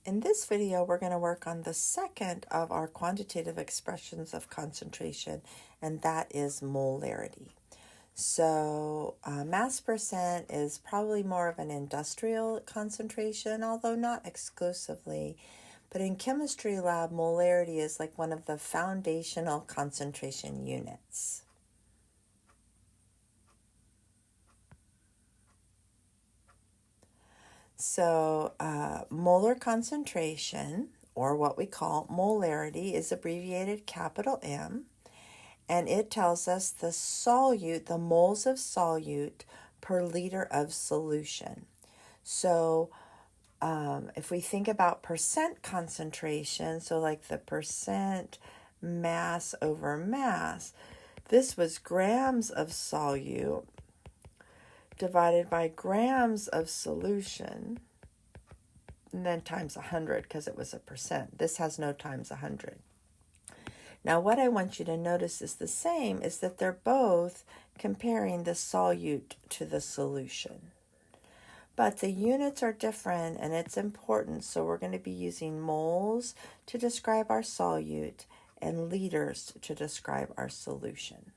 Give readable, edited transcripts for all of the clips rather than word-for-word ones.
In this video, we're going to work on the second of our quantitative expressions of concentration, and that is molarity. So mass percent is probably more of an industrial concentration, although not exclusively. But in chemistry lab, molarity is like one of the foundational concentration units. So molar concentration, or what we call molarity, is abbreviated capital M, and it tells us the solute, the moles of solute per liter of solution. So if we think about percent concentration, so like the percent mass over mass, this was grams of solute divided by grams of solution, and then times 100 because it was a percent. This has no times 100. Now what I want you to notice is the same, is that they're both comparing the solute to the solution. But the units are different and it's important, so we're going to be using moles to describe our solute and liters to describe our solution.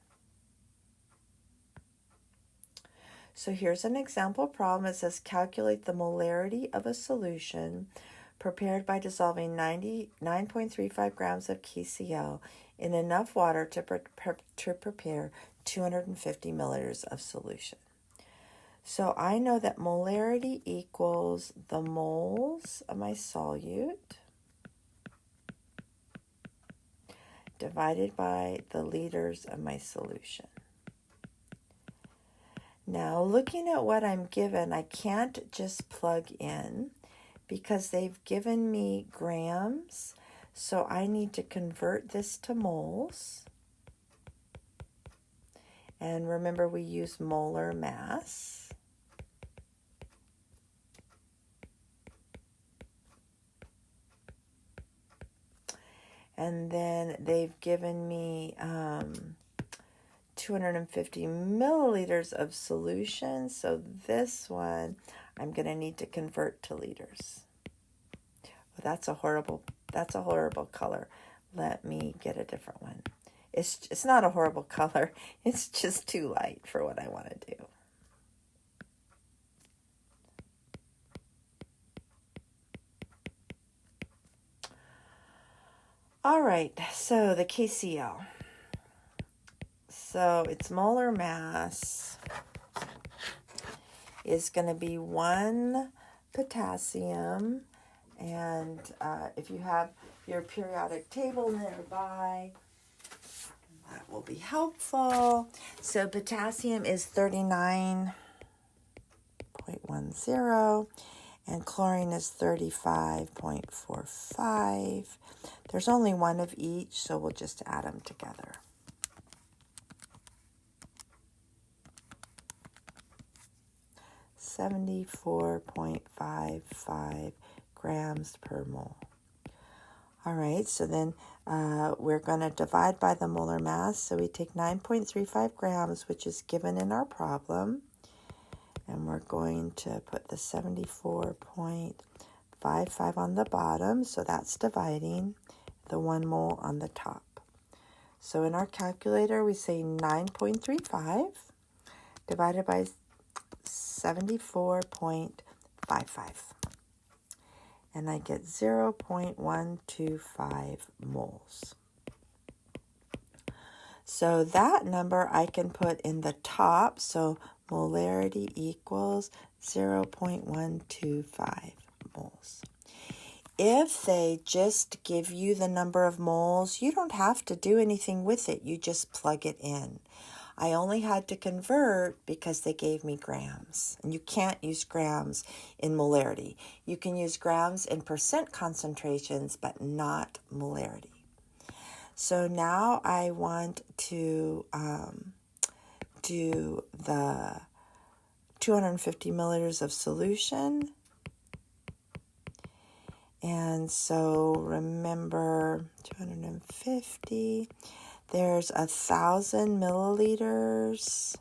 So here's an example problem. It says calculate the molarity of a solution prepared by dissolving 99.35 grams of KCl in enough water to prepare 250 milliliters of solution. So I know that molarity equals the moles of my solute divided by the liters of my solution. Now, looking at what I'm given, I can't just plug in because they've given me grams, so I need to convert this to moles. And remember, we use molar mass. And then they've given me 250 milliliters of solution. So this one, I'm going to need to convert to liters. Well, that's a horrible color. Let me get a different one. It's not a horrible color. It's just too light for what I want to do. All right, so the KCl. So its molar mass is going to be 1 potassium, and if you have your periodic table nearby, that will be helpful. So potassium is 39.10, and chlorine is 35.45. There's only one of each, so we'll just add them together. .55 grams per mole. All right, so then we're going to divide by the molar mass. So we take 9.35 grams, which is given in our problem, and we're going to put the 74.55 on the bottom, so that's dividing the 1 mole on the top. So in our calculator, we say 9.35 divided by 74.55, and I get 0.125 moles. So that number I can put in the top, so molarity equals 0.125 moles. If they just give you the number of moles, you don't have to do anything with it. You just plug it in. I only had to convert because they gave me grams. And you can't use grams in molarity. You can use grams in percent concentrations, but not molarity. So now I want to do the 250 milliliters of solution. And so remember, 250, there's 1,000 milliliters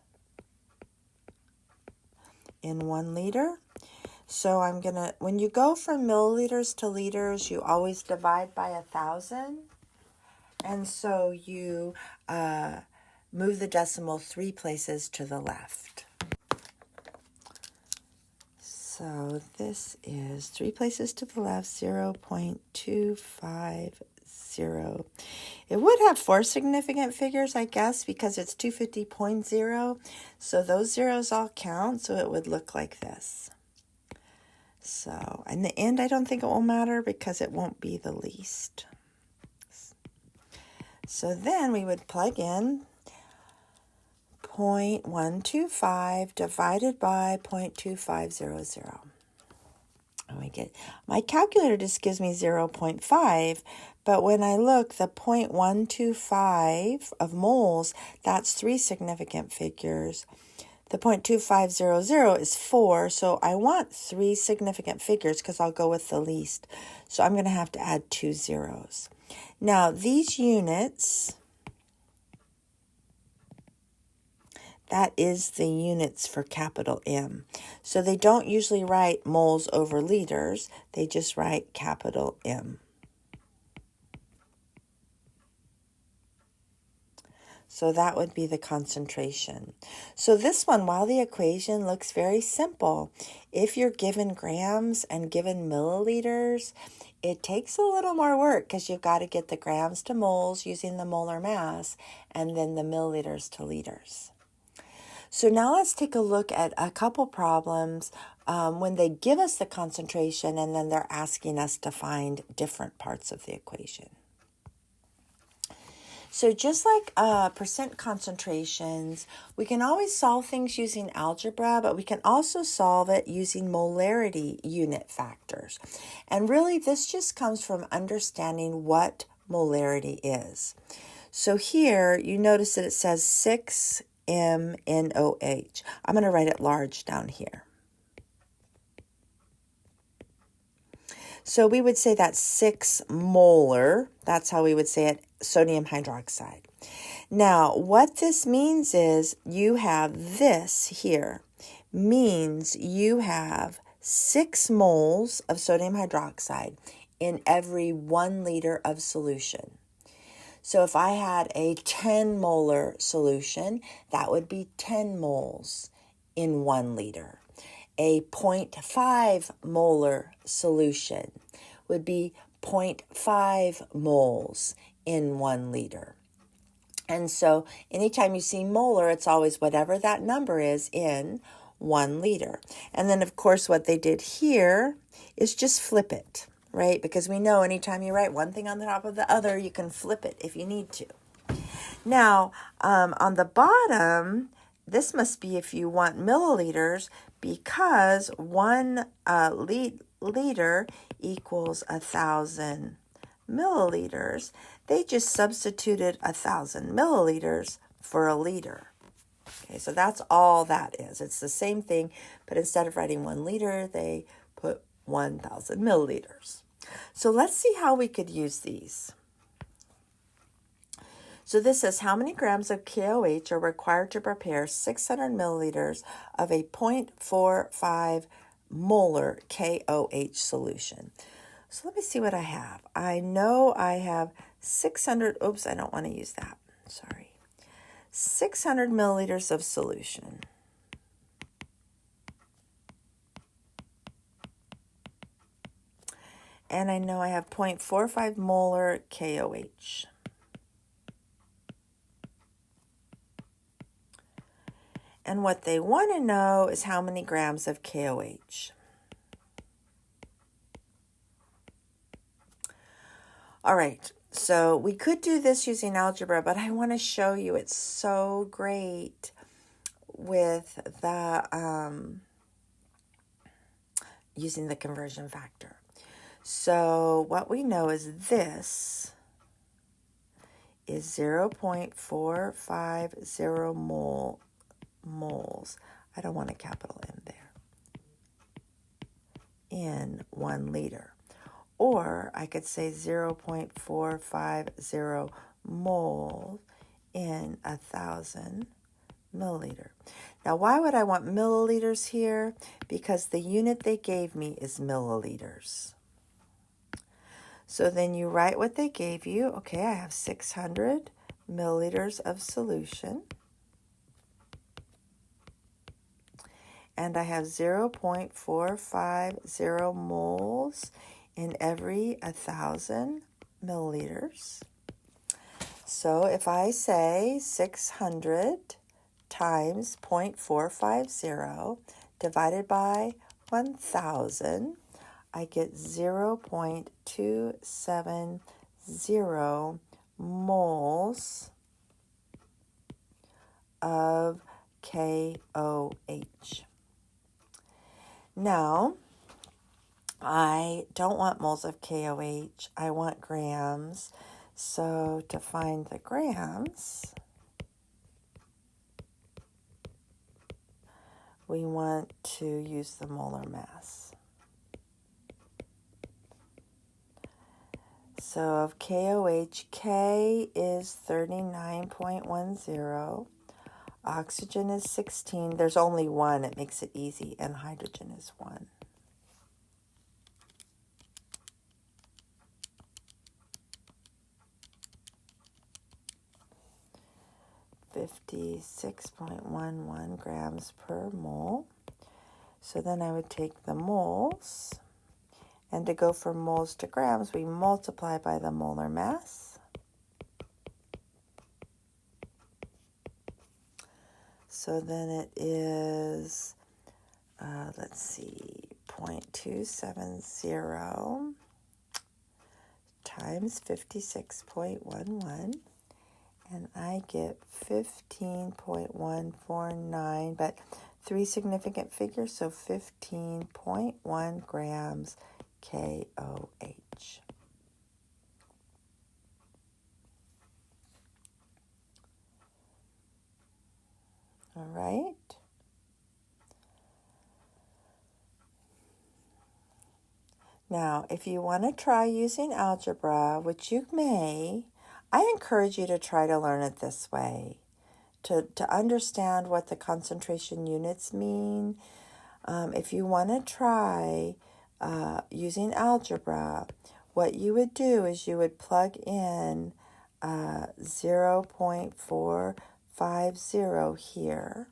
in 1 liter. So I'm going to, when you go from milliliters to liters, you always divide by 1,000. And so you move the decimal 3 places to the left. So this is 3 places to the left, 0.250. It would have 4 significant figures, I guess, because it's 250.0. So those zeros all count, so it would look like this. So in the end, I don't think it will matter because it won't be the least. So then we would plug in 0.125 divided by 0.2500. And we get, my calculator just gives me 0.5, but when I look, the 0.125 of moles, that's 3 significant figures. The 0.2500 is 4, so I want 3 significant figures because I'll go with the least. So I'm going to have to add 2 zeros. Now, these units, that is the units for capital M. So they don't usually write moles over liters. They just write capital M. So that would be the concentration. So this one, while the equation looks very simple, if you're given grams and given milliliters, it takes a little more work because you've got to get the grams to moles using the molar mass and then the milliliters to liters. So now let's take a look at a couple problems when they give us the concentration and then they're asking us to find different parts of the equation. So just like percent concentrations, we can always solve things using algebra, but we can also solve it using molarity unit factors. And really, this just comes from understanding what molarity is. So here, you notice that it says 6mNOH. I'm going to write it large down here. So we would say that's 6 molar. That's how we would say it, sodium hydroxide. Now, what this means is you have this here, means you have 6 moles of sodium hydroxide in every 1 liter of solution. So if I had a 10 molar solution, that would be 10 moles in 1 liter. A 0.5 molar solution would be 0.5 moles in 1 liter. And so anytime you see molar, it's always whatever that number is in 1 liter. And then, of course, what they did here is just flip it, right? Because we know anytime you write one thing on the top of the other, you can flip it if you need to. Now, on the bottom, this must be if you want milliliters, because 1 liter equals 1,000 milliliters. They just substituted 1,000 milliliters for a liter. Okay, so that's all that is. It's the same thing, but instead of writing 1 liter, they put 1,000 milliliters. So let's see how we could use these. So this says how many grams of KOH are required to prepare 600 milliliters of a 0.45 molar KOH solution. So let me see what I have. I know I have 600, oops, I don't want to use that, sorry. 600 milliliters of solution. And I know I have 0.45 molar KOH. And what they want to know is how many grams of KOH. All right, so we could do this using algebra, but I want to show you it's so great with the using the conversion factor. So what we know is this is 0.450 moles. I don't want a capital M there. In 1 liter. Or I could say 0.450 moles in 1,000 milliliter. Now, why would I want milliliters here? Because the unit they gave me is milliliters. So then you write what they gave you. Okay, I have 600 milliliters of solution. And I have 0.450 moles in every 1,000 milliliters. So if I say 600 times 0.450 divided by 1,000, I get 0.270 moles of KOH. Now, I don't want moles of KOH. I want grams. So to find the grams, we want to use the molar mass. So of KOH, K is 39.10. Oxygen is 16. There's only one. It makes it easy. And hydrogen is 1. (56.11 grams per mole). So then I would take the moles, and to go from moles to grams, we multiply by the molar mass. So then it is, let's see, 0.270 times 56.11. And I get 15.149, but 3 significant figures, so 15.1 grams KOH. All right. Now, if you want to try using algebra, which you may, I encourage you to try to learn it this way, to understand what the concentration units mean. If you want to try using algebra, what you would do is you would plug in 0.450 here.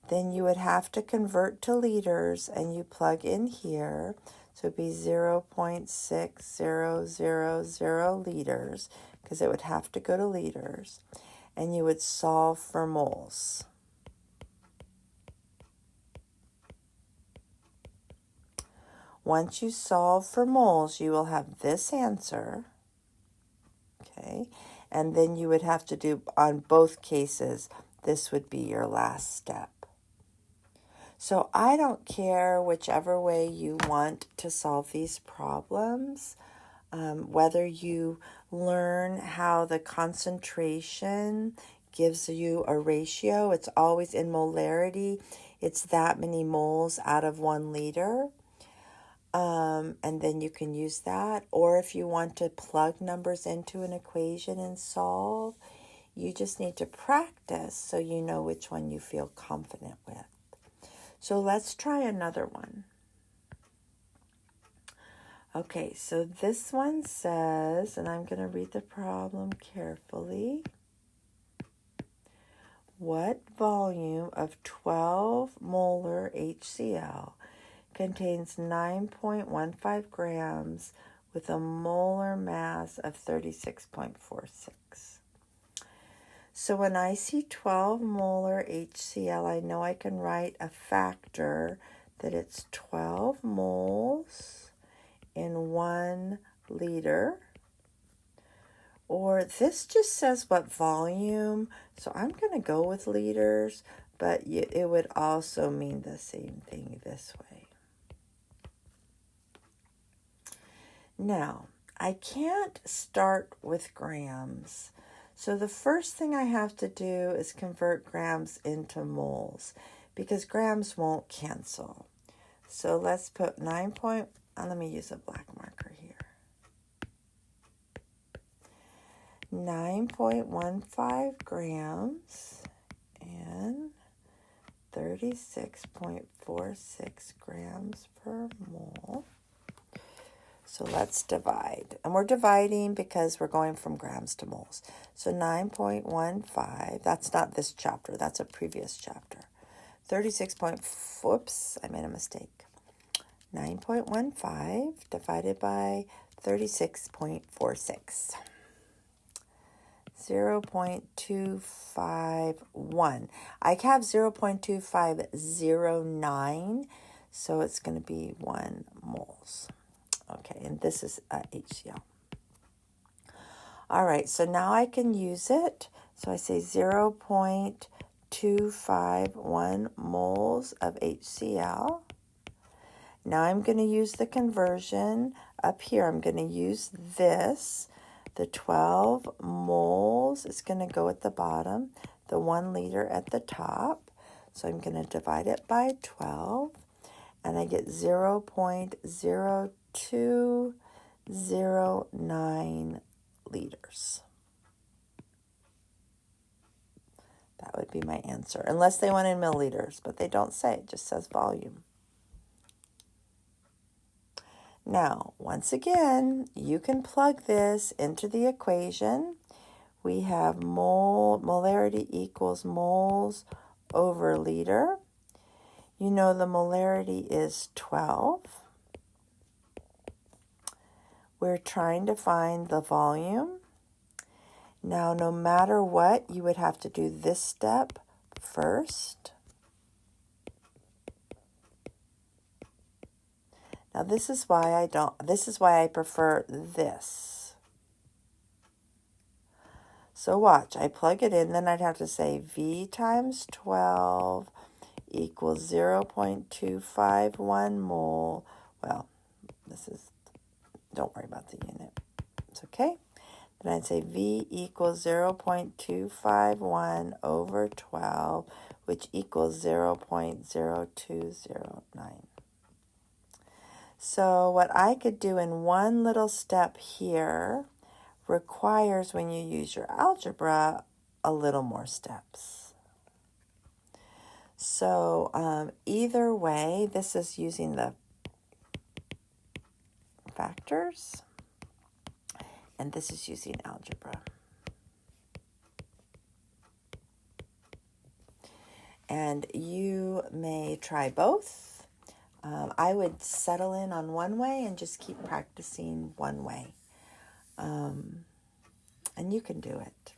Then you would have to convert to liters, and you plug in here. So it'd be 0.6000 liters, because it would have to go to liters. And you would solve for moles. Once you solve for moles, you will have this answer. Okay, and then you would have to do, on both cases, this would be your last step. So I don't care whichever way you want to solve these problems, whether you learn how the concentration gives you a ratio. It's always in molarity. It's that many moles out of 1 liter. And then you can use that. Or if you want to plug numbers into an equation and solve, you just need to practice so you know which one you feel confident with. So let's try another one. Okay, so this one says, and I'm going to read the problem carefully. What volume of 12 molar HCl contains 9.15 grams with a molar mass of 36.46? So when I see 12 molar HCl, I know I can write a factor that it's 12 moles in 1 liter. Or this just says what volume, so I'm going to go with liters, but it would also mean the same thing this way. Now, I can't start with grams. So the first thing I have to do is convert grams into moles, because grams won't cancel. So let's put let me use a black marker here. 9.15 grams, and 36.46 grams per mole. So let's divide. And we're dividing because we're going from grams to moles. So 9.15, that's not this chapter, that's a previous chapter. 36. Whoops, I made a mistake. 9.15 divided by 36.46. 0.251. I have 0.2509, so it's going to be 1 moles. Okay, and this is HCl. All right, so now I can use it. So I say 0.251 moles of HCl. Now I'm going to use the conversion up here. I'm going to use this. The 12 moles is going to go at the bottom, the 1 liter at the top. So I'm going to divide it by 12, and I get 0.0209 liters. That would be my answer, unless they want in milliliters, but they don't say, it just says volume. Now, once again, you can plug this into the equation. We have molarity equals moles over liter. You know the molarity is 12. We're trying to find the volume. Now, no matter what, you would have to do this step first. Now, this is why I prefer this. So watch, I plug it in, then I'd have to say V times 12 equals 0.251 mole. Well, don't worry about the unit. It's okay. Then I'd say V equals 0.251 over 12, which equals 0.0209. So what I could do in one little step here requires, when you use your algebra, a little more steps. So either way, this is using the factors, and this is using algebra. And you may try both. I would settle in on one way and just keep practicing one way. And you can do it.